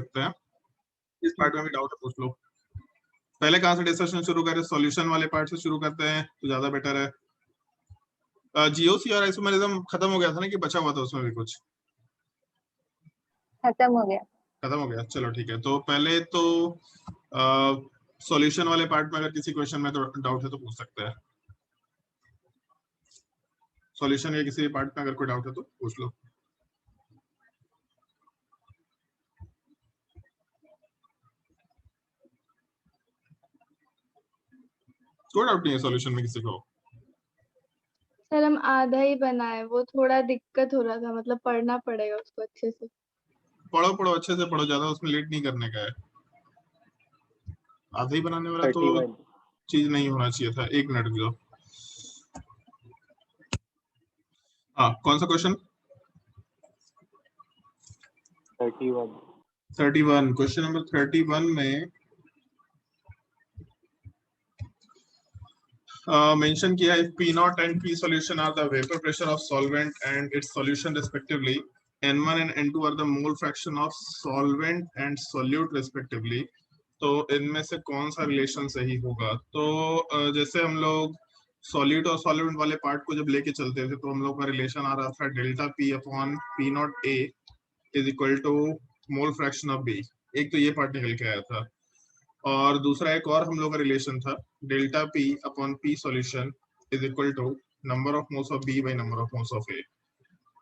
सकते हैं। इस पार्ट में भी डाउट है पूछ लो। पहले कहाँ से डिस्कशन शुरू करें? सॉल्यूशन वाले पार्ट से शुरू करते हैं तो ज्यादा बेटर है। जीओसी और आइसोमेरिज्म खत्म हो गया था ना कि बचा हुआ था उसमें भी कुछ? खत्म हो गया। खत्म हो गया, चलो ठीक है। तो पहले तो सॉल्यूशन वाले पार्ट में अगर किसी क्वेश्चन में तो डाउट है तो पूछ सकते हैं। सॉल्यूशन या किसी पार्ट में अगर कोई डाउट है तो पूछ लो। कोई डाउट नहीं है सॉल्यूशन में किसी को? सर हम आधा ही बनाए, वो थोड़ा दिक्कत हो रहा था, मतलब पढ़ना पड़ेगा उसको अच्छे से। पढ़ो पढ़ो, अच्छे से पढ़ो, ज्यादा उसमें लेट नहीं करने का है। आधा ही बनाने वाला तो 31 चीज नहीं होना चाहिए था। एक मिनट दो। हाँ, कौन सा क्वेश्चन? 31 क्वेश्चन नंबर 31 में मेंशन किया है P naught and P solution are the vapor pressure of solvent and its solution respectively. N1 and N2 are the mole fraction of solvent and solute respectively. तो इनमें से कौन सा relation सही होगा? तो जैसे हम लोग सॉल्यूट और सॉल्वेंट वाले पार्ट को जब लेके चलते थे तो हम लोग का रिलेशन आ रहा था delta P upon P not A is equal to mole fraction of B। एक तो ये पार्ट निकल के आया था, और दूसरा एक और हम लोग का रिलेशन था delta P upon P solution is equal to number of moles of B by number of moles of A।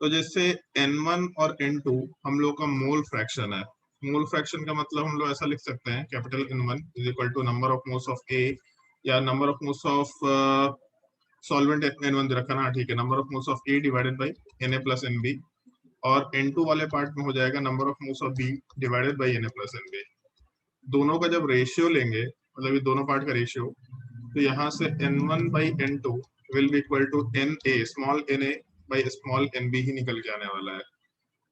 तो जैसे N1 और N2 हम लोग का मोल फ्रैक्शन है। मोल फ्रैक्शन का मतलब हम लोग ऐसा लिख सकते हैं capital N1 is equal to number of moles of A, या number of moles of solvent N1 दे रखा ना, ठीक है, number of moles of A divided by Na plus NB, और N2 वाले पार्ट में हो जाएगा number of moles of B divided by Na plus NB। दोनों का जब रेशियो लेंगे, मतलब ये दोनों पार्ट का रेशियो, तो यहाँ से N1 by N2 will be equal to Na small na by small nb ही निकल के आने वाला है।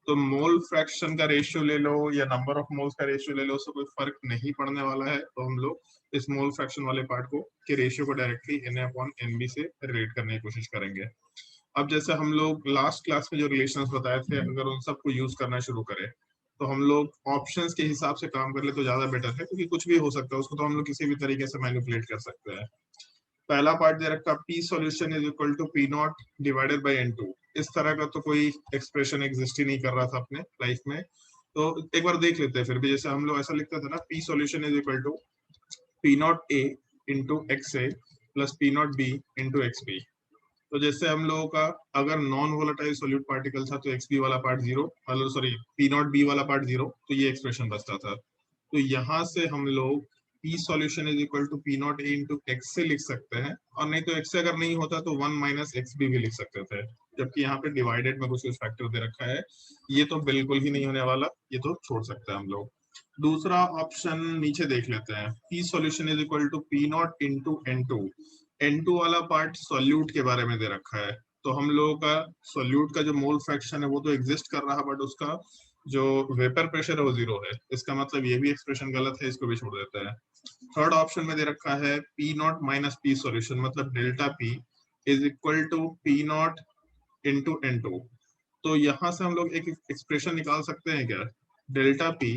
तो मोल फ्रैक्शन का रेशियो ले लो या नंबर ऑफ मोल्स का रेशियो ले लो, उससे कोई फर्क नहीं पड़ने वाला है। तो हम लोग इस मोल फ्रैक्शन वाले पार्ट को के रेशियो को डायरेक्टली Na अपॉन NB से रिलेट करने की कोशिश करेंगे। अब जैसे हम लोग लास्ट क्लास में जो रिलेशंस बताए थे, अगर उन सबको यूज करना शुरू करें तो हम लोग ऑप्शंस के हिसाब से काम कर ले तो ज्यादा बेटर है, क्योंकि कुछ भी हो सकता है, उसको तो हम लोग किसी भी तरीके से मैनिपुलेट कर सकते हैं। पहला पार्ट दे रखा P solution is equal to P not divided by N2। इस तरह का तो कोई एक्सप्रेशन एग्जिस्ट ही नहीं कर रहा था अपने लाइफ में, तो एक बार देख लेते हैं फिर भी। जैसे हम लोग ऐसा लिखते थे ना, P solution is equal to P not A into XA plus P not B into XB। तो जैसे हम लोगों का अगर नॉन वोलेटाइल सोल्यूट पार्टिकल था तो XB वाला पार्ट जीरो, मतलब सॉरी P नॉट B वाला पार्ट जीरो, तो ये एक्सप्रेशन बचता था। तो यहाँ से हम लोग P solution is equal to P not A into X से लिख सकते हैं, और नहीं तो X से अगर नहीं होता तो 1 माइनस XB भी लिख सकते थे, जबकि यहाँ पे डिवाइडेड में कुछ फैक्टर दे रखा है, ये तो बिल्कुल ही नहीं होने वाला, ये तो छोड़ सकते हैं हम लोग। दूसरा ऑप्शन नीचे देख लेते हैं, P solution is equal to P not into N2। N2 वाला पार्ट सॉल्यूट के बारे में दे रखा है, तो हम लोगों का सॉल्यूट का जो मोल फ्रैक्शन है वो तो एग्जिस्ट कर रहा है, बट उसका जो वेपर प्रेशर है वो जीरो है। इसका मतलब ये भी एक्सप्रेशन गलत है, इसको भी छोड़ देते हैं। थर्ड ऑप्शन में दे रखा है P naught minus P solution, मतलब delta P is equal to P not into N2। तो यहाँ से हम लोग एक एक्सप्रेशन निकाल सकते हैं क्या, delta P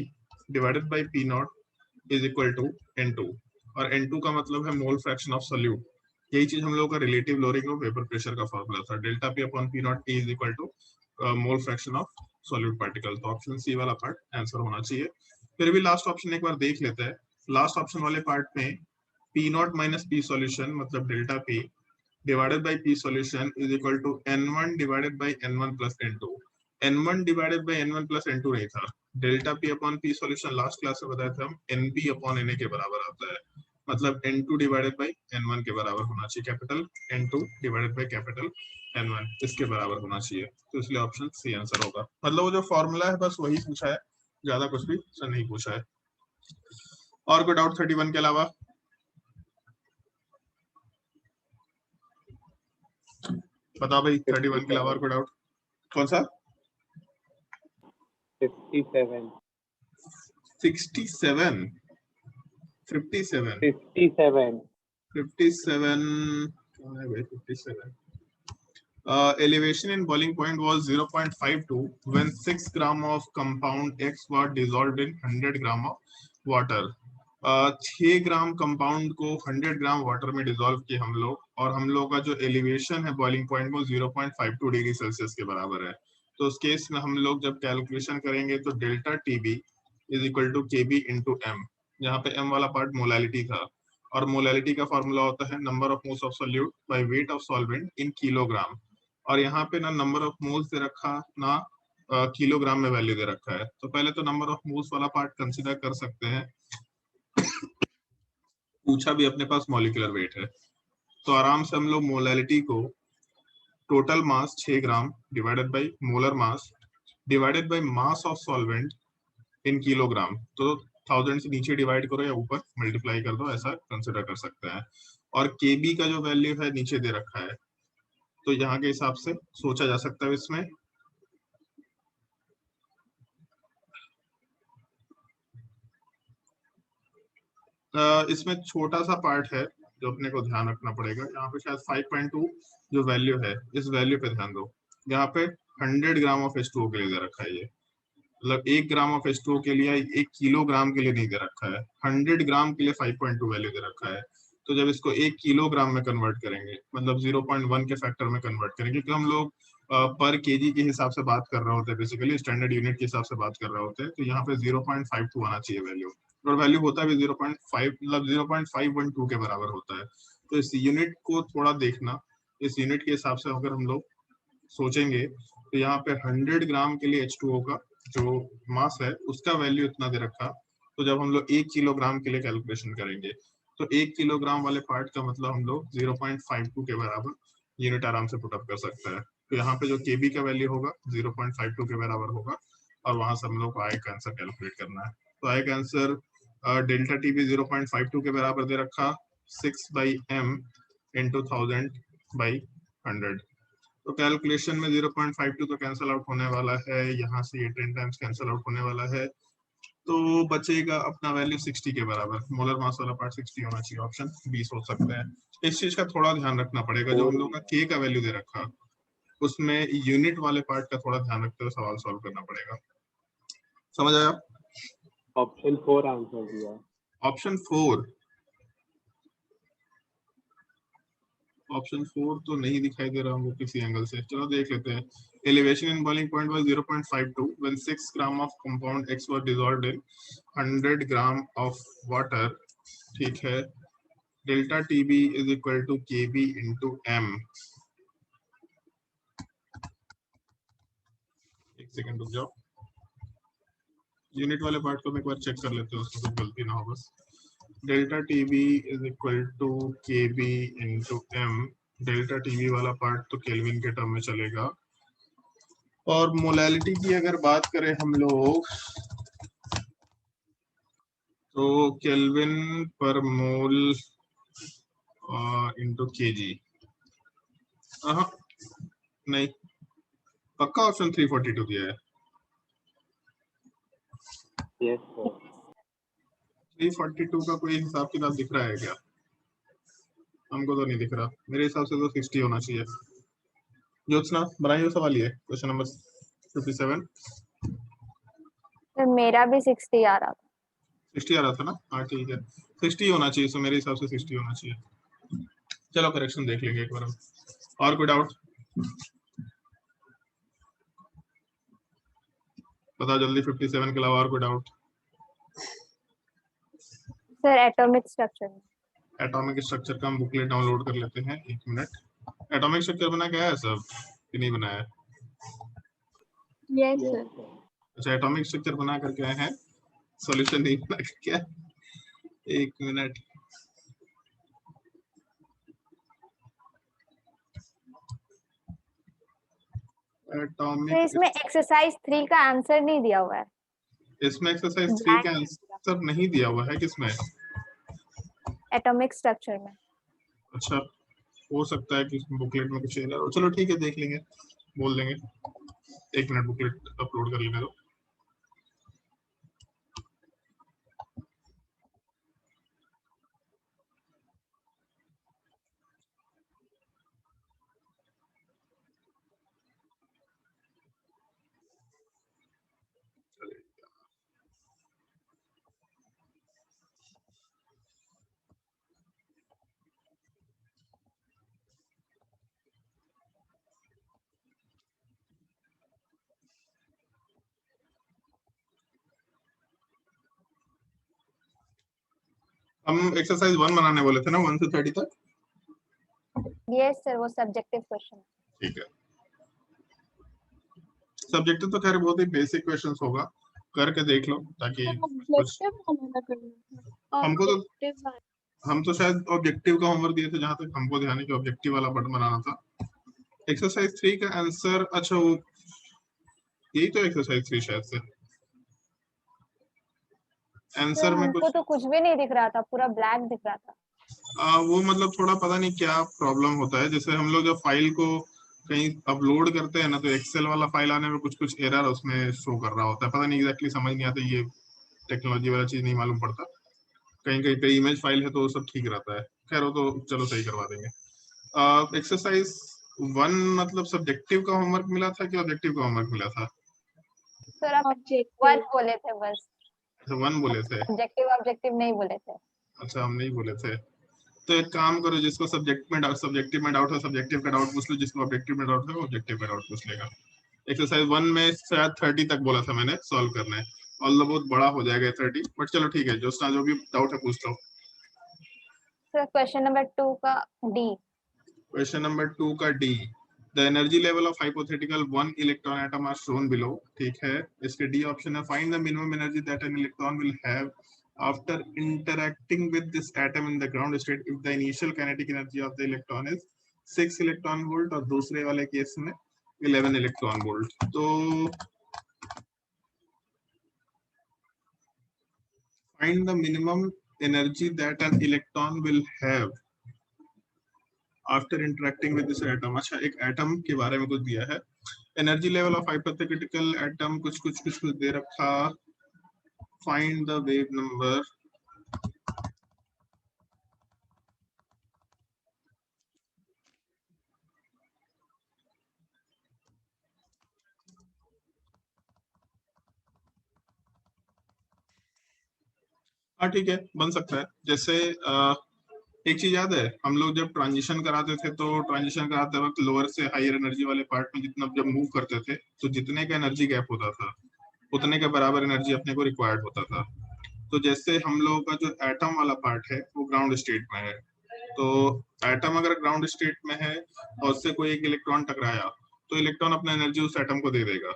divided by P not is equal to N2, और N2 का मतलब है मोल फ्रैक्शन ऑफ सॉल्यूट। यही चीज हम लोग का relative lowering of vapour pressure का फॉर्मूला था, delta P upon P not T is equal to mole fraction of solute particle. तो ऑप्शन सी वाला पार्ट आंसर होना चाहिए। फिर भी लास्ट ऑप्शन एक बार देख लेते हैं। लास्ट ऑप्शन वाले पार्ट में P naught minus P solution, मतलब delta P divided by P solution is equal to N1 divided by N1 plus N2। N1 divided by N1 plus N2 नहीं था, delta P upon P solution last class में बताया था हम NP upon Na के बराबर आता है, मतलब N2 डिवाइडेड बाई N1 के बराबर होना चाहिए, capital N2 divided by capital N1 इसके बराबर होना चाहिए। तो इसलिए ऑप्शन सी आंसर होगा। मतलब वो जो फॉर्मूला है बस वही पूछा है, ज्यादा कुछ भी नहीं पूछा है। और कोई डाउट 31 के अलावा? बताओ भाई, 31 के अलावा और कोई डाउट? कौन सा? 57 67 57 57 57 कौन है भाई 57? Elevation in boiling point was 0.52 when 6 gram of compound X was dissolved in 100 gram of water. 6 gram compound को 100 ग्राम वाटर में डिसॉल्व किए हम लोग, और हम लोग का जो एलिवेशन है बॉइलिंग पॉइंट वो 0.52 डिग्री सेल्सियस के बराबर है। तो उस केस में हम लोग जब कैलकुलेशन करेंगे तो delta TB is equal to KB into M, जहाँ पे एम वाला पार्ट मोलैलिटी था, और मोलैलिटी का फॉर्मूला होता है number of moles of solute by weight of solvent in kilogram. और यहाँ पे ना नंबर ऑफ मोल्स दे रखा ना किलोग्राम में वैल्यू दे रखा है, तो पहले तो नंबर ऑफ मोल्स वाला पार्ट कंसिडर कर सकते हैं। पूछा भी अपने पास मॉलिक्यूलर वेट है, तो आराम से हम लोग मोलैलिटी को total mass 6 gram divided by molar mass divided by mass of solvent in kilogram, तो 1000 से नीचे डिवाइड करो या ऊपर मल्टीप्लाई कर दो, ऐसा कंसिडर कर सकते हैं। और केबी का जो वैल्यू है नीचे दे रखा है, तो यहाँ के हिसाब से सोचा जा सकता है इसमें। इसमें छोटा सा पार्ट है जो अपने को ध्यान रखना पड़ेगा, यहाँ पे शायद 5.2 जो वैल्यू है, इस वैल्यू पे ध्यान दो। यहाँ पे 100 ग्राम ऑफ H2O के लिए दे रखा है, ये मतलब 1 ग्राम ऑफ H2O के लिए, 1 किलोग्राम के लिए नहीं दे रखा है, 100 ग्राम के लिए 5.2 वैल्यू दे रखा है। तो जब इसको 1 किलोग्राम में कन्वर्ट करेंगे, मतलब 0.1 के फैक्टर में कन्वर्ट करेंगे, क्योंकि हम लोग पर केजी के हिसाब से बात कर रहे होते हैं, बेसिकली स्टैंडर्ड यूनिट के हिसाब से बात कर रहे होते हैं, तो यहाँ पे 0.52 आना चाहिए वैल्यू, और वैल्यू होता है भी 0.5, मतलब 0.512 के बराबर होता है। तो इस यूनिट को थोड़ा देखना, इस यूनिट के हिसाब से अगर हम लोग सोचेंगे तो यहाँ पे 100 ग्राम के लिए H2O का जो मास है उसका वैल्यू इतना दे रखा, तो जब हम लोग 1 किलोग्राम के लिए कैलकुलेशन करेंगे तो 1 किलोग्राम वाले पार्ट का मतलब हम लोग 0.52 के बराबर यूनिट आराम से पुटअप कर सकते हैं। तो यहाँ पे जो केबी का वैल्यू होगा 0.52 के बराबर होगा, और वहां से हम लोग को आई का आंसर कैलकुलेट करना है। तो आई का आंसर डेल्टा टीबी 0.52 के बराबर दे रखा, 6 बाई एम इंटू 1000 बाई 100। तो कैलकुलेशन में 0.52 तो कैंसिल आउट होने वाला है, यहाँ से ये 10 टाइम्स कैंसिल आउट होने वाला है, तो बचेगा अपना वैल्यू 60 के बराबर। मोलर मास वाला पार्ट 60 होना चाहिए, ऑप्शन 20 हो सकता है। इस चीज का थोड़ा ध्यान रखना पड़ेगा, जो हम लोग का के का वैल्यू दे रखा उसमें यूनिट वाले पार्ट का थोड़ा ध्यान रखते हुए सवाल सॉल्व करना पड़ेगा। समझ आया? ऑप्शन 4 आंसर दिया। ऑप्शन 4, ऑप्शन 4 तो नहीं दिखाई दे रहा हमको किसी एंगल से, चलो देख लेते हैं। Elevation in boiling point was 0.52 when 6 gram of compound X was dissolved in 100 gram of water. ठीक है, delta TB is equal to KB into M. एक सेकंड रुक जाओ, यूनिट वाले पार्ट को मैं एक बार चेक कर लेते हैं, उसमें कोई गलती ना हो बस। Delta TB is equal to KB into M. Delta TB वाला पार्ट तो केल्विन के टर्म में चलेगा, और मोलैलिटी की अगर बात करें हम लोग तो केल्विन पर मोल इंटू केजी। नहीं, पक्का ऑप्शन 342 दिया है। Yes sir. 342 का कोई हिसाब किताब दिख रहा है क्या? हमको तो नहीं दिख रहा, मेरे हिसाब से तो 60 होना चाहिए। ज्योत्सना बनाइए सवाल, ये क्वेश्चन नंबर 57। सर मेरा भी 60 आ रहा था। 60 आ रहा था ना? हाँ ठीक है, 60 होना चाहिए, सो मेरे हिसाब से 60 होना चाहिए। चलो करेक्शन देख लेंगे एक बार हम। और कोई डाउट? बताओ जल्दी, 57 के अलावा और कोई doubt? Sir atomic structure. Atomic structure का हम बुकलेट डाउनलोड कर लेते हैं, 1 मिनट। एटॉमिक स्ट्रक्चर बना क्या है सब कि नहीं बनाया? Yes yes sir. सर। अच्छा, एटॉमिक स्ट्रक्चर बना करके आए हैं, सॉल्यूशन नहीं बना के क्या? 1 मिनट। सर एटॉमिक, इसमें एक्सरसाइज 3 का आंसर नहीं दिया हुआ है। इसमें एक्सरसाइज 3 ब्लैंक का आंसर नहीं दिया हुआ है, किसमें? एटॉमिक स्ट्रक्चर में। अच्छा, हो सकता है कि बुकलेट में कुछ एरर हो, चलो ठीक है देख लेंगे, बोल देंगे। 1 मिनट, बुकलेट अपलोड कर लेने दो। हम एक्सरसाइज 1 बनाने बोले थे ना, 1 से 30 तक। यस सर, वो सब्जेक्टिव क्वेश्चन। ठीक है, सब्जेक्टिव तो खैर बहुत ही बेसिक क्वेश्चंस होगा, करके देख लो ताकि कुछ। ऑब्जेक्टिव हमारा करना था, हमको तो ऑब्जेक्टिव हम तो शायद ऑब्जेक्टिव का होमवर्क दिए थे, जहां तक हमको ध्यान है कि ऑब्जेक्टिव वाला पार्ट बनाना था। एक्सरसाइज 3 का आंसर, अच्छा वो यही तो एक्सरसाइज 3 शायद से। सर आंसर में हमको कुछ तो कुछ भी नहीं दिख रहा था, पूरा ब्लैक दिख रहा था। वो मतलब थोड़ा पता नहीं क्या प्रॉब्लम होता है, जैसे हम लोग जब फाइल को कहीं अपलोड करते हैं ना, तो एक्सेल वाला फाइल आने में कुछ कुछ एरर उसमें शो कर रहा होता है, पता नहीं एग्जैक्टली समझ नहीं आता, ये टेक्नोलॉजी वाला चीज नहीं मालूम पड़ता। कहीं कहीं पे इमेज फाइल है तो वो सब ठीक रहता है, खैर वो तो चलो सही करवा देंगे। एक्सरसाइज 1 मतलब सब्जेक्टिव का होमवर्क मिला था कि ऑब्जेक्टिव का होमवर्क मिला था? सर आप 1 ऑब्जेक्टिव। बोले थे बस, 1 बोले थे? ऑब्जेक्टिव ऑब्जेक्टिव नहीं बोले थे। अच्छा, हम नहीं बोले थे। तो एक काम करो, जिसको सब्जेक्टिव में डाउट है सब्जेक्टिव का डाउट पूछ लो, जिसको ऑब्जेक्टिव में डाउट है वो ऑब्जेक्टिव का डाउट पूछ लेगा। एक्सरसाइज 1 में शायद 30 तक बोला था मैंने सॉल्व करना है, ऑल्दो बहुत बड़ा हो जाएगा 30, बट चलो ठीक है, जो भी डाउट है पूछ लो। सर क्वेश्चन नंबर 2 का डी। क्वेश्चन नंबर 2 का D, the energy level of hypothetical 1 electron atom are shown below. ठीक है, इसके डी ऑप्शन है, find the minimum energy that an electron will have after interacting with this atom in the ground state if the initial kinetic energy of the electron is 6 electron volt, और दूसरे वाले case में 11 electron volt. तो find the minimum energy that an electron will have after interacting with this atom। अच्छा, एक atom के बारे में कुछ दिया है, energy level of hypothetical atom कुछ कुछ कुछ कुछ दे रखा, फाइंड द वेव नंबर। हाँ ठीक है, बन सकता है। जैसे एक चीज याद है, हम लोग जब ट्रांजिशन कराते थे तो ट्रांजिशन कराते वक्त लोअर से हायर एनर्जी वाले पार्ट में जितना जब मूव करते थे, तो जितने का एनर्जी गैप होता था उतने के बराबर एनर्जी अपने को रिक्वायर्ड होता था। तो जैसे हम लोगों का जो एटम वाला पार्ट है वो ग्राउंड स्टेट में है, तो एटम अगर ग्राउंड स्टेट में है और उससे कोई एक इलेक्ट्रॉन टकराया, तो इलेक्ट्रॉन अपना एनर्जी उस एटम को दे देगा,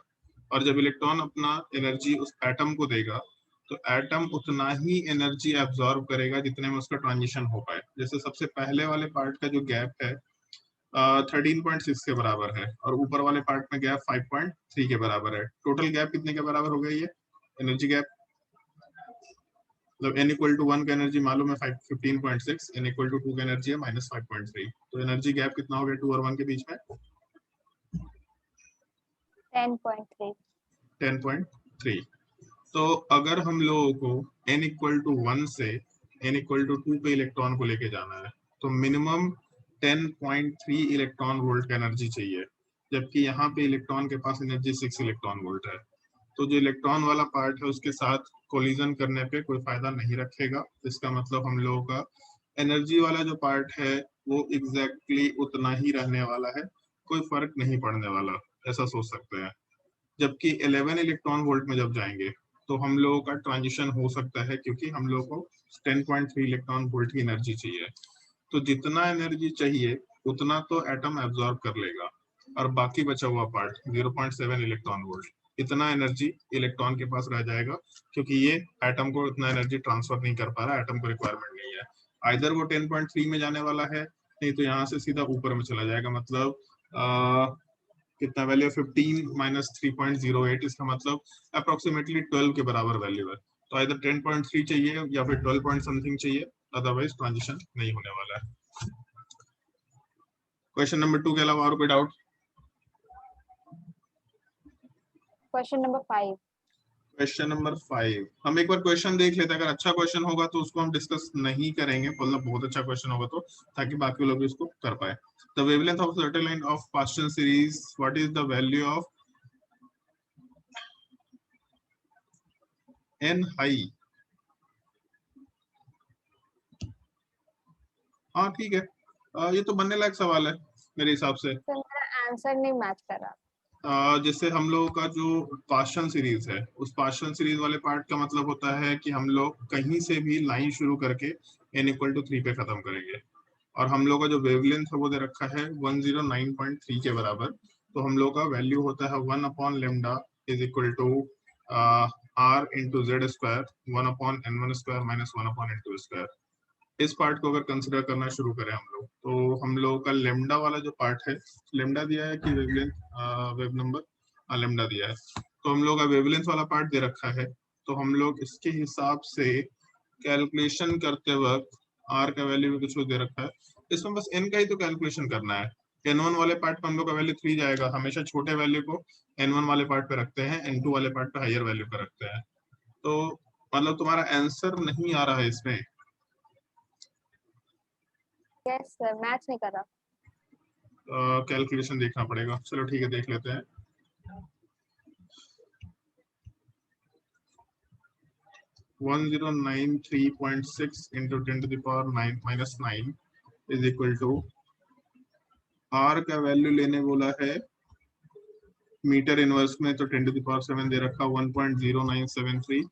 और जब इलेक्ट्रॉन अपना एनर्जी उस एटम को देगा तो एटम उतना ही एनर्जी एब्जॉर्ब करेगा जितने में उसका ट्रांजिशन हो पाए। जैसे सबसे पहले वाले पार्ट का जो गैप है 13.6 के बराबर है, और ऊपर वाले पार्ट में गैप 5.3 के बराबर है। टोटल गैप कितने के बराबर हो गया ये एनर्जी गैप? मतलब n इक्वल टू 1 का एनर्जी मालूम है 15.6, n इक्वल टू 2 का एनर्जी है -5.3, तो एनर्जी गैप कितना हो गया 2 और 1 के बीच में? 10.3। 10.3। तो अगर हम लोगों को n इक्वल टू 1 से n इक्वल टू 2 पे इलेक्ट्रॉन को लेके जाना है, तो मिनिमम 10.3 इलेक्ट्रॉन वोल्ट का एनर्जी चाहिए, जबकि यहाँ पे इलेक्ट्रॉन के पास एनर्जी 6 इलेक्ट्रॉन वोल्ट है। तो जो इलेक्ट्रॉन वाला पार्ट है उसके साथ कोलिजन करने पे कोई फायदा नहीं रखेगा, इसका मतलब हम लोगों का एनर्जी वाला जो पार्ट है वो एग्जैक्टली उतना ही रहने वाला है, कोई फर्क नहीं पड़ने वाला, ऐसा सोच सकते हैं। जबकि 11 इलेक्ट्रॉन वोल्ट में जब जाएंगे तो हम लोगों का ट्रांजिशन हो सकता है, क्योंकि हम लोगों को 10.3 इलेक्ट्रॉन वोल्ट की एनर्जी चाहिए। तो जितना एनर्जी चाहिए उतना तो एटम एब्जॉर्ब कर लेगा, और बाकी बचा हुआ पार्ट 0.7 इलेक्ट्रॉन वोल्ट, इतना एनर्जी इलेक्ट्रॉन के पास रह जाएगा, क्योंकि ये एटम को इतना एनर्जी ट्रांसफर नहीं कर पा रहा, एटम को रिक्वायरमेंट नहीं है। आइदर वो 10.3 में जाने वाला है, नहीं तो यहाँ से सीधा ऊपर में चला जाएगा, मतलब कितना वैल्यू 15 माइनस 3.08, इसका मतलब अप्रोक्सीमेटली 12 के बराबर वैल्यू है। तो आइदर 10.3 चाहिए या फिर 12 पॉइंट समथिंग चाहिए, अदरवाइज ट्रांजिशन नहीं होने वाला है। क्वेश्चन नंबर 2 के अलावा और कोई doubt? Question number 5। Question number 5 हम एक बार क्वेश्चन देख लेते हैं, अगर अच्छा क्वेश्चन होगा तो उसको हम डिस्कस नहीं करेंगे, मतलब बहुत अच्छा क्वेश्चन होगा तो, ताकि बाकी लोग भी इसको कर पाए। The wavelength of certain line of Paschen series, what is the value of N high? हाँ ठीक है, ये तो बनने लायक सवाल है मेरे हिसाब से। सर मेरा आंसर नहीं मैच कर रहा। जैसे हम लोगों का जो पार्शियल सीरीज है, उस पार्शियल सीरीज वाले पार्ट का मतलब होता है कि हम लोग कहीं से भी लाइन शुरू करके n=3 पे खत्म करेंगे, और हम लोग का जो वेवलेंथ है वो दे रखा है 109.3 के बराबर। तो हम लोग का वैल्यू होता है 1/λ is equal to r into Z square 1/n1² minus 1/n2 square. इस पार्ट को अगर कंसिडर करना शुरू करें हम लोग, तो हम लोग का लेमडा वाला जो पार्ट है, लेमडा दिया है कि वेवलेंथ, वेव नंबर लेमडा दिया है, तो हम लोग का वेवलेंथ वाला पार्ट दे रखा है। तो हम लोग इसके हिसाब से कैलकुलेशन करते वक्त r का वैल्यू भी कुछ दे रखा है, इसमें बस n का ही तो कैलकुलेशन करना है। n1 वाले पार्ट पे हम लोग का वैल्यू 3 जाएगा, हमेशा छोटे वैल्यू को n1 वाले पार्ट पे रखते हैं, n2 वाले पार्ट पे हायर वैल्यू पे रखते हैं। तो मतलब तुम्हारा आंसर नहीं आ रहा है इसमें। यस सर, मैच नहीं कर रहा। कैलकुलेशन देखना पड़ेगा, चलो ठीक है देख लेते हैं। One 1093.6 into 10⁻9 is equal to R का वैल्यू लेने बोला है मीटर इनवर्स में, तो 10⁻7 दे रखा 1.0973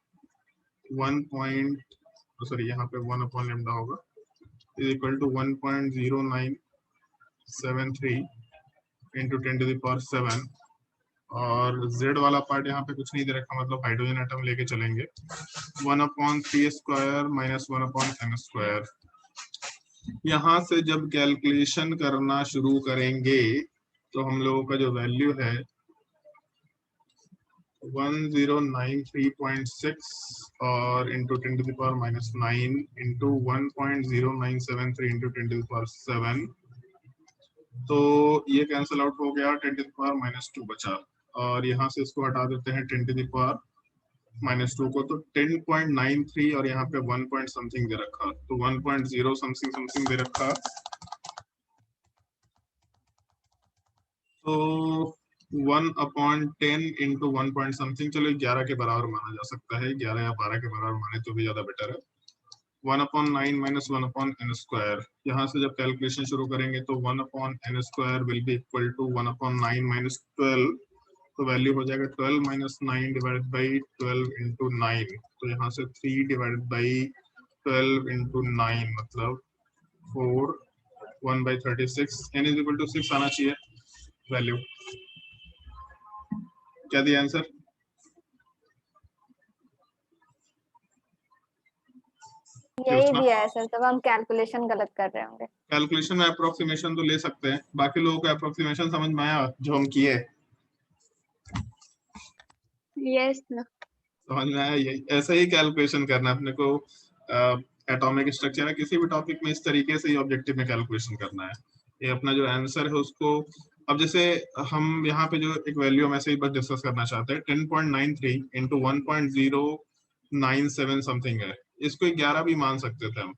सॉरी यहाँ पे 1/λ होगा इज इक्वल टू 1.0973 इंटू 10⁻7, और z वाला पार्ट यहाँ पे कुछ नहीं दे रखा, मतलब हाइड्रोजन एटम लेके चलेंगे 1/3² माइनस 1/n²। यहाँ से जब कैलकुलेशन करना शुरू करेंगे तो हम लोगों का जो वैल्यू है 1093.6 और इंटू 10⁻9 इंटू 1.0973 इंटू 10⁻7, तो ये कैंसिल आउट हो गया, 10⁻2 बचा, और यहाँ से इसको हटा देते हैं 10⁻2 को, तो 10.93 और यहाँ पे 1 पॉइंट समथिंग दे रखा, तो 1.0 समथिंग समथिंग दे रखा, तो 1/10 इंटू 1 पॉइंट समथिंग, चलो 11 के बराबर माना जा सकता है, 11 या 12 के बराबर माने तो भी ज्यादा बेटर है। 1/9 माइनस 1/n², यहाँ से जब कैलकुलेशन शुरू करेंगे तो 1/n² will be equal to 1/9 minus 12, तो वैल्यू हो जाएगा 12 माइनस 9 डिवाइडेड बाई 12 इंटू 9, तो यहाँ से 3 डिवाइडेड बाई 12 इंटू 9 मतलब 4, 1/36, n इज इक्वल टू 6 आना चाहिए वैल्यू। क्या दिया आंसर? यही दिया है सर, तब हम कैलकुलेशन गलत कर रहे होंगे। कैलकुलेशन में अप्रोक्सीमेशन तो ले सकते हैं, बाकी लोगों को अप्रोक्सीमेशन समझ में आया जो हम किए? Yes sir. समझ में आया? यही ऐसा ही कैलकुलेशन करना है अपने को, एटॉमिक स्ट्रक्चर है किसी भी टॉपिक में, इस तरीके से ही ऑब्जेक्टिव में कैलकुलेशन करना है। ये अपना जो आंसर है उसको, अब जैसे हम यहाँ पे जो एक वैल्यू हम ऐसे ही बस डिस्कस करना चाहते हैं, 10.93 इंटू 1.097 समथिंग है, इसको 11 भी मान सकते थे हम,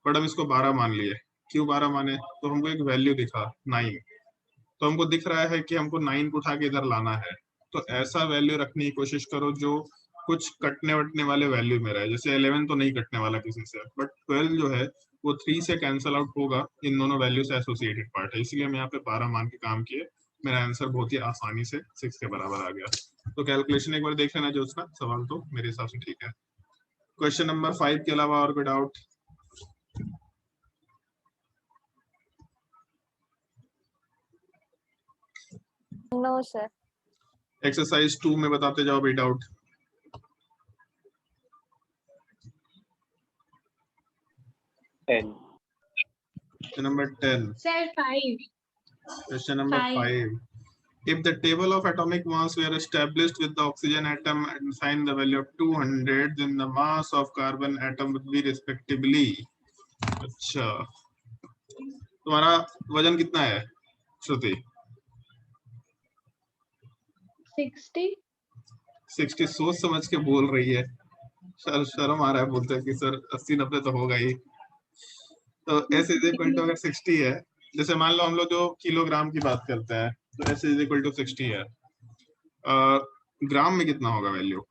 बट हम इसको 12 मान लिए। क्यों 12 माने? तो हमको एक वैल्यू दिखा 9, तो हमको दिख रहा है कि हमको 9 को उठा के इधर लाना है, तो ऐसा वैल्यू रखने की कोशिश करो जो कुछ कटने वटने वाले वैल्यू में रहे। जैसे 11 तो नहीं कटने वाला किसी से, बट 12 जो है वो 3 से कैंसल आउट होगा, इन दोनों वैल्यू से एसोसिएटेड पार्ट है, इसलिए हम यहाँ पे 12 मान के काम किए। मेरा आंसर बहुत ही आसानी से 6 के बराबर आ गया। तो कैलकुलेशन एक बार देख लेना जोत्स्ना, सवाल तो मेरे हिसाब से ठीक है। क्वेश्चन नंबर 5 के अलावा और कोई डाउट? No sir. एक्सरसाइज 2 में बताते जाओ भाई doubt. Question number 10. Sir 5 Question number 5. If the table of atomic mass were established with the oxygen atom and assigned the value of 200, then the mass of carbon atom would be respectively. अच्छा, तुम्हारा वजन कितना है श्रुति? 60 सोच समझ के बोल रही है, शर्म आ रहा है बोलते हैं कि सर 80-90 तो होगा ही। तो s इज इक्वल टू अगर 60 है, जैसे मान लो हम लोग जो किलोग्राम की बात करते हैं, तो s इज इक्वल टू 60 है, ग्राम में कितना होगा वैल्यू?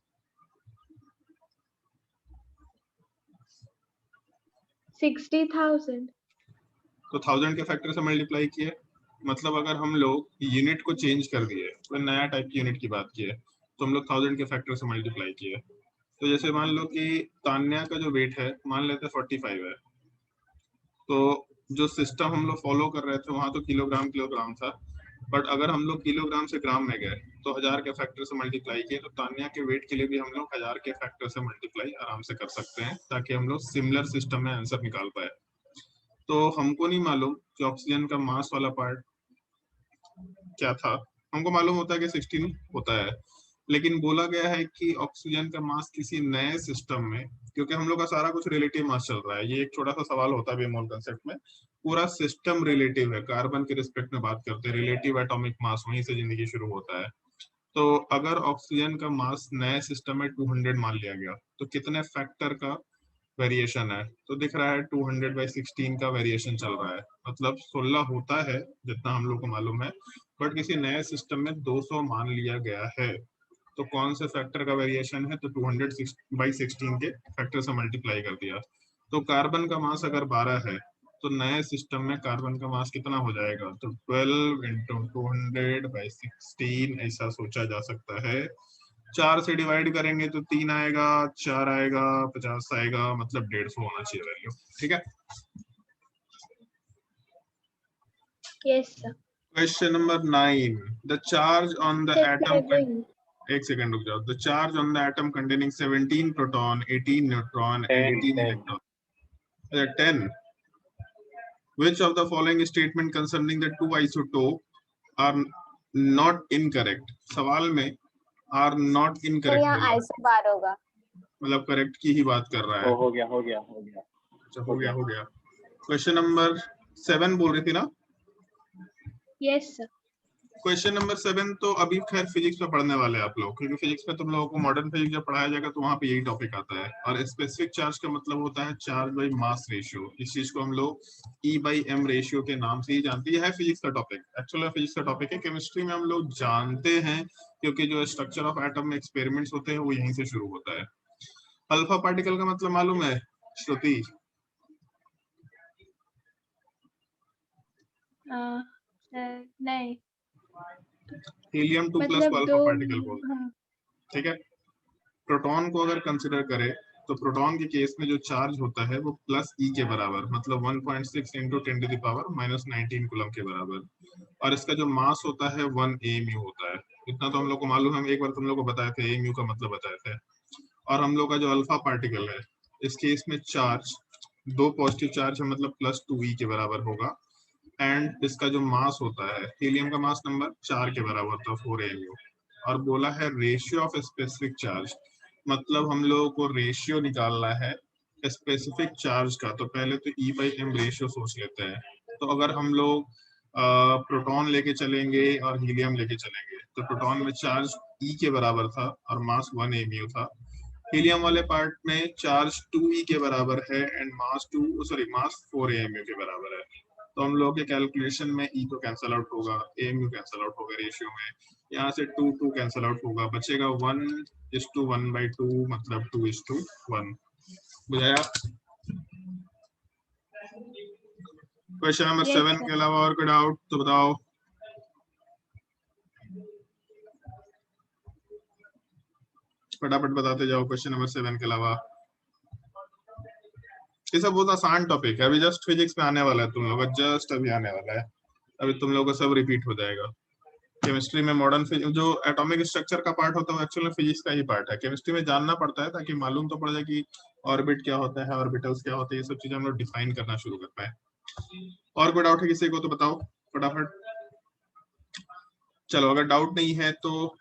60,000। तो 1000 के फैक्टर से मल्टीप्लाई किए मतलब अगर हम लोग यूनिट को चेंज कर दिए, कोई नया टाइप की यूनिट की बात की है, तो हम लोग 1000 के फैक्टर से मल्टीप्लाई किए। तो जैसे मान लो कि तान्या का जो वेट है मान लेते हैं 45 है, तो जो सिस्टम हम लोग फॉलो कर रहे थे वहां तो किलोग्राम किलोग्राम था, बट अगर हम लोग किलोग्राम से ग्राम में गए तो 1000 के फैक्टर से मल्टीप्लाई किए, तो तान्या के वेट के लिए भी हम लोग 1000 के फैक्टर से मल्टीप्लाई आराम से कर सकते हैं, ताकि हम लोग सिमिलर सिस्टम में आंसर निकाल पाए। तो हमको नहीं मालूम कि ऑक्सीजन का मास वाला पार्ट क्या था, हमको मालूम होता है कि 16 होता है, लेकिन बोला गया है कि ऑक्सीजन का मास किसी नए सिस्टम में, क्योंकि हम लोग का सारा कुछ रिलेटिव मास चल रहा है, ये एक छोटा सा सवाल होता है बेमोल कंसेप्ट में, पूरा सिस्टम रिलेटिव है, कार्बन के रिस्पेक्ट में बात करते हैं, रिलेटिव एटॉमिक मास, वहीं से जिंदगी शुरू होता है। तो अगर ऑक्सीजन का मास नए सिस्टम में 200 मान लिया गया, तो कितने फैक्टर का वेरिएशन है, तो दिख रहा है 200/16 का वेरिएशन चल रहा है, मतलब 16 होता है जितना हम लोग को मालूम है, बट किसी नए सिस्टम में 200 मान लिया गया है। तो कौन से फैक्टर का वेरिएशन है, तो 200/16 के फैक्टर से मल्टीप्लाई कर दिया। तो कार्बन का मास अगर 12 है, तो नए सिस्टम में कार्बन का मास कितना हो जाएगा, तो 12 × 200/16 ऐसा सोचा जा सकता है। 4 से डिवाइड करेंगे तो 3 आएगा, 4 आएगा, 50 आएगा, मतलब 150 होना चाहिए वैल्यू। ठीक है। Yes sir. Question number 9, the charge on the atom, एक सेकंड रुक जाओ, the charge on the atom containing 17 proton, 18 neutron and 18 electron, 10, which of the following statement concerning the two isotope are not incorrect? सवाल में are not sir incorrect यहाँ बोला, iso बार होगा। मतलब correct की ही बात कर रहा है। हो गया अच्छा, हो गया। क्वेश्चन नंबर 7 बोल रही थी ना? Yes sir. क्वेश्चन नंबर 7 तो अभी खैर फिजिक्स में पढ़ने वाले हैं आप लोग, क्योंकि फिजिक्स में तुम लोगों को मॉडर्न फिजिक्स जब पढ़ाया जाएगा तो वहां पे यही टॉपिक आता है। और स्पेसिफिक चार्ज का मतलब होता है चार्ज बाई मास रेशियो। इस चीज को हम लोग E/m रेशियो के नाम से ही जानते हैं। यह है फिजिक्स का टॉपिक, एक्चुअली फिजिक्स का टॉपिक है। केमिस्ट्री में हम लोग जानते हैं क्योंकि जो स्ट्रक्चर ऑफ एटम में एक्सपेरिमेंट्स होते हैं वो यहीं से शुरू होता है। अल्फा पार्टिकल का मतलब मालूम है श्रुति? नहीं, हीलियम 2+ मतलब को अल्फा दो। पार्टिकल बोलते हैं। हाँ, ठीक है। प्रोटॉन को अगर कंसिडर करें तो प्रोटॉन के केस में जो चार्ज होता है वो +E के बराबर, मतलब 1.6 × 10⁻⁻19 कूलम के बराबर, और इसका जो मास होता है 1 AMU होता है। इतना तो हम लोग को मालूम है, एक बार तुम लोग को बताए थे, AMU का मतलब बताए थे। और हम लोग का जो अल्फा पार्टिकल है इस केस में चार्ज 2 पॉजिटिव चार्ज है, मतलब +2E के बराबर होगा, एंड इसका जो मास होता है, हीलियम का मास नंबर 4 के बराबर होता है, 4 AMU। और बोला है रेशियो ऑफ स्पेसिफिक चार्ज, मतलब हम लोगों को रेशियो निकालना है स्पेसिफिक चार्ज का। तो पहले तो E/m रेशियो सोच लेते हैं। तो अगर हम लोग प्रोटॉन लेके चलेंगे और हीलियम लेके चलेंगे, तो प्रोटॉन में चार्ज E के बराबर था और मास 1 AMU था। हीलियम वाले पार्ट में चार्ज 2E के बराबर है एंड मास 4 AMU के बराबर है। तो हम लोग के कैलकुलेशन में E तो कैंसल आउट होगा, AMU कैंसल आउट होगा रेशियो में, यहाँ से 2 कैंसल आउट होगा, बचेगा 1:1/2, मतलब 2:1। बुझाया? क्वेश्चन नंबर 7 के अलावा और कोई डाउट तो बताओ। फटाफट बताते जाओ क्वेश्चन नंबर 7 के अलावा। ये सब बहुत आसान टॉपिक है, अभी जस्ट फिजिक्स में आने वाला है तुम लोग, जस्ट अभी आने वाला है, अभी तुम लोगों को सब रिपीट हो जाएगा। केमिस्ट्री में मॉडर्न जो एटॉमिक स्ट्रक्चर का पार्ट होता है वो एक्चुअली फिजिक्स का ही पार्ट है। केमिस्ट्री में जानना पड़ता है ताकि मालूम तो पड़ जाए कि ऑर्बिट क्या होता है, ऑर्बिटल्स क्या होते हैं, ये सब चीजें हम लोग डिफाइन करना शुरू कर पाए। और कोई डाउट है किसी को तो बताओ फटाफट। चलो, अगर डाउट नहीं है तो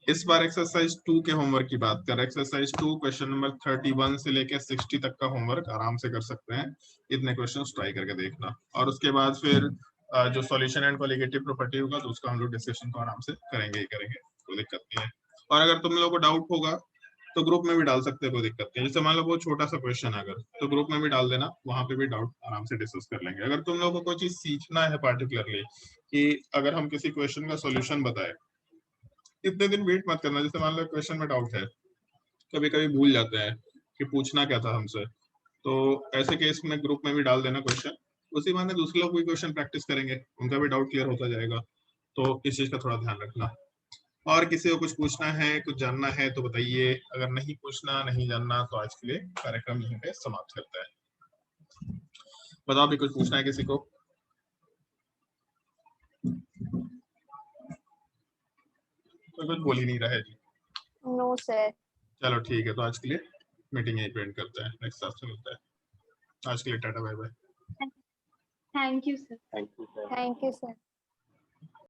इस बार एक्सरसाइज 2 के होमवर्क की बात कर रहे हैं। एक्सरसाइज 2 क्वेश्चन नंबर 31 से लेकर 60 तक का होमवर्क आराम से कर सकते हैं। इतने क्वेश्चन ट्राई करके देखना, और उसके बाद फिर जो सॉल्यूशन एंड कॉलिगेटिव प्रॉपर्टी होगा तो उसका हम लोग डिस्कशन तो आराम से करेंगे ही करेंगे, कोई दिक्कत नहीं है। और अगर तुम लोगों को डाउट होगा तो ग्रुप में भी डाल सकते हैं, कोई दिक्कत नहीं। जैसे मान लो बहुत छोटा सा क्वेश्चन है अगर, तो ग्रुप में भी डाल देना, वहां पे भी डाउट आराम से डिस्कस कर लेंगे। अगर तुम लोगों को कोई चीज सीखना है पार्टिकुलरली, कि अगर हम किसी क्वेश्चन का सोल्यूशन बताए, इतने दिन वेट मत करना। जैसे मान लो क्वेश्चन में डाउट है, कभी कभी भूल जाते हैं कि पूछना क्या था हमसे, तो ऐसे केस में ग्रुप में भी डाल देना क्वेश्चन, उसी बहाने दूसरे लोग कोई क्वेश्चन प्रैक्टिस करेंगे, उनका भी डाउट क्लियर होता जाएगा। तो इस चीज का थोड़ा ध्यान रखना। और किसी को कुछ पूछना है, कुछ जानना है तो बताइए। अगर नहीं पूछना, नहीं जानना, तो आज के लिए कार्यक्रम यहीं पे समाप्त करते हैं। बताओ भी, कुछ पूछना है किसी को? तो कुछ बोल ही नहीं रहा है जी। No sir. चलो ठीक है, तो आज के लिए मीटिंग यहीं पे एंड करते हैं। नेक्स्ट क्लास में मिलते हैं। आज के लिए tata bye bye. Thank you sir. Thank you sir. Thank you sir.